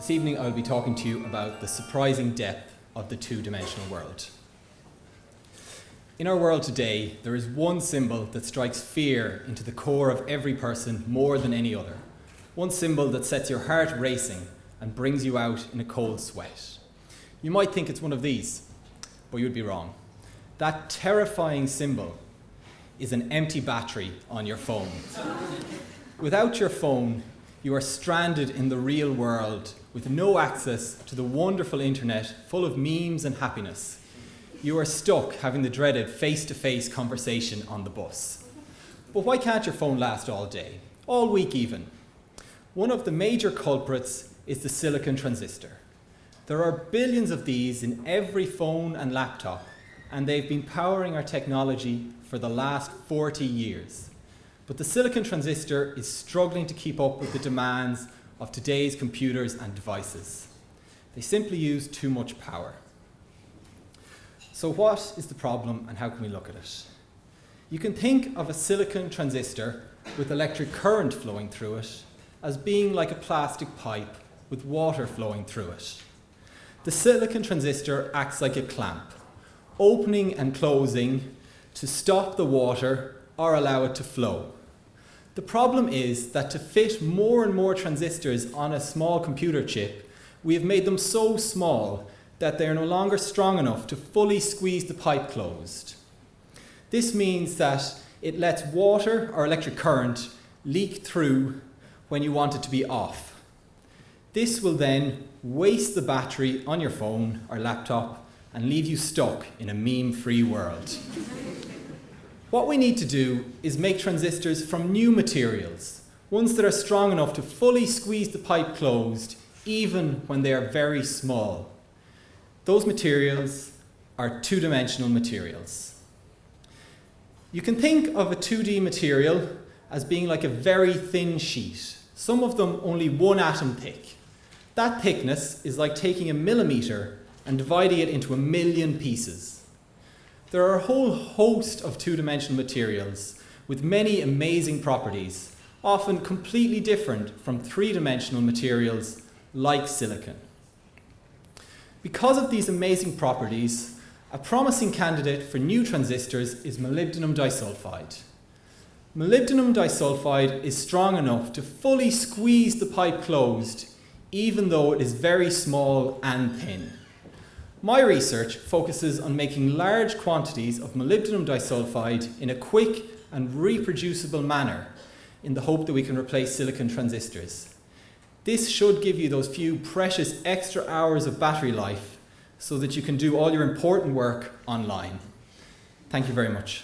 This evening I will be talking to you about the surprising depth of the two-dimensional world. In our world today, there is one symbol that strikes fear into the core of every person more than any other. One symbol that sets your heart racing and brings you out in a cold sweat. You might think it's one of these, but you'd be wrong. That terrifying symbol is an empty battery on your phone. Without your phone, you are stranded in the real world with no access to the wonderful internet full of memes and happiness. You are stuck having the dreaded face-to-face conversation on the bus. But why can't your phone last all day, all week even? One of the major culprits is the silicon transistor. There are billions of these in every phone and laptop, and they've been powering our technology for the last 40 years. But the silicon transistor is struggling to keep up with the demands of today's computers and devices. They simply use too much power. So what is the problem and how can we look at it? You can think of a silicon transistor with electric current flowing through it as being like a plastic pipe with water flowing through it. The silicon transistor acts like a clamp, opening and closing to stop the water or allow it to flow. The problem is that to fit more and more transistors on a small computer chip, we have made them so small that they are no longer strong enough to fully squeeze the pipe closed. This means that it lets water or electric current leak through when you want it to be off. This will then waste the battery on your phone or laptop and leave you stuck in a meme-free world. What we need to do is make transistors from new materials, ones that are strong enough to fully squeeze the pipe closed, even when they are very small. Those materials are two-dimensional materials. You can think of a 2D material as being like a very thin sheet, some of them only 1 atom thick. That thickness is like taking a millimeter and dividing it into 1,000,000 pieces. There are a whole host of two-dimensional materials with many amazing properties, often completely different from three-dimensional materials like silicon. Because of these amazing properties, a promising candidate for new transistors is molybdenum disulfide. Molybdenum disulfide is strong enough to fully squeeze the pipe closed, even though it is very small and thin. My research focuses on making large quantities of molybdenum disulfide in a quick and reproducible manner in the hope that we can replace silicon transistors. This should give you those few precious extra hours of battery life so that you can do all your important work online. Thank you very much.